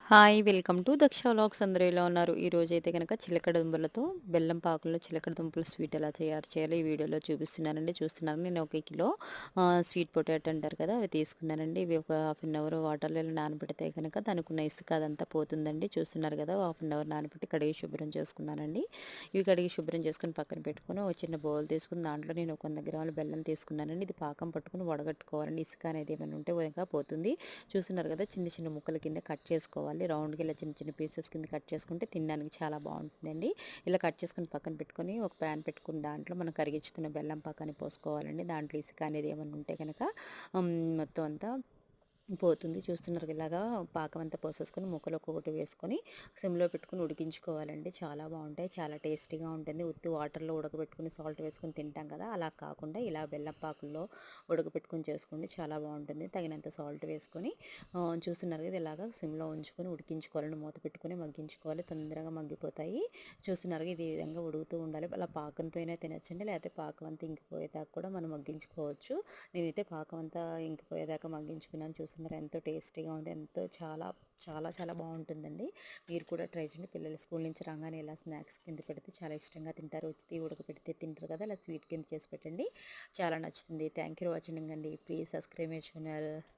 Hi! Welcome to Daksha vlogs. అందరూ ఎలా ఉన్నారు? ఈరోజైతే గనక చిలకడ దుంపలతో బెల్లం పాకంలో చిలకడ దుంపల స్వీట్ ఎలా తయారు చేయాలో ఈ వీడియోలో చూపిస్తున్నానండి. చూస్తున్నారు నేను ఒక కిలో స్వీట్ పొటాటో అంటారు కదా! అవి తీసుకున్నానండి. ఇవి ఒక హాఫ్ అన్ అవర్ వాటర్‌లో ఇలా నానబెడితే గనక దానికున్న ఇసుక అదంతా పోతుందండి. చూస్తున్నారు కదా! హాఫ్ అన్ అవర్ నానబెట్టి కడిగి శుభ్రం చేసుకున్నానండి. ఇవి కడిగి శుభ్రం చేసుకొని పక్కన పెట్టుకొని ఒక చిన్న బౌల్ తీసుకొని దాంట్లో నేను ఒక 100 గ్రాముల బెల్లం తీసుకున్నానండి. ఇది పాకం పట్టుకొని వడగట్టుకోవాలండి. ఇసుక అనేది ఏమైనా ఉంటే గనక పోతుంది. చూస్తున్నారు కదా! చిన్న చిన్న ముక్కల కింద కట్ చేసుకోవాలి. రౌండ్‌గా ఇలా చిన్న చిన్న పీసెస్ కింద కట్ చేసుకుంటే తినడానికి చాలా బావుంటుందండి. ఇలా కట్ చేసుకొని పక్కన పెట్టుకొని ఒక ప్యాన్ పెట్టుకొని దాంట్లో మనం కరిగించుకున్న బెల్లం పాకాన్ని పోసుకోవాలండి. దాంట్లో ఇసుక అనేది ఏమన్నా ఉంటే గనక మొత్తం అంతా పోతుంది. చూస్తున్నారు ఇలాగా పాకం అంతా పోసేసుకొని ముక్కలు ఒక్కొక్కటి వేసుకొని సిమ్‌లో పెట్టుకొని ఉడికించుకోవాలండి. చాలా బావుంటాయి. చాలా టేస్టీగా ఉంటుంది. ఉత్తి వాటర్‌లో ఉడకబెట్టుకొని సాల్ట్ వేసుకొని తింటాం కదా! అలా కాకుండా ఇలా బెల్లం పాకంలో ఉడకబెట్టుకొని చేసుకోండి. చాలా బావుంటుంది. తగినంత సాల్ట్ వేసుకొని చూస్తున్నారు కదా! ఇలాగా సిమ్‌లో ఉంచుకొని ఉడికించుకోవాలండి. మూత పెట్టుకొని మగ్గించుకోవాలి. తొందరగా మగ్గిపోతాయి. చూస్తున్నారుగా ఇది ఈ విధంగా ఉడుకుతూ ఉండాలి. అలా పాకంతో అయినా తినొచ్చండి. లేకపోతే పాకం అంతా ఇంకిపోయేదాకా కూడా మనం మగ్గించుకోవచ్చు. నేనైతే పాకం అంతా ఇంకిపోయేదాకా మగ్గించుకున్నాను. చూస్తున్నారు ఎంతో టేస్టీగా ఉంది. ఎంతో చాలా చాలా చాలా బావుంటుందండి. మీరు కూడా ట్రై చేయండి. పిల్లలు స్కూల్ నుంచి రాగానే ఇలా స్నాక్స్ కింద పెడితే చాలా ఇష్టంగా తింటారు. ఉత్తి ఉడకబెడితే తింటారు కదా! అలా స్వీట్ కింద చేసి పెట్టండి. చాలా నచ్చుతుంది. థ్యాంక్ యూ ఫర్ వాచింగ్ అండి. Please subscribe my channel.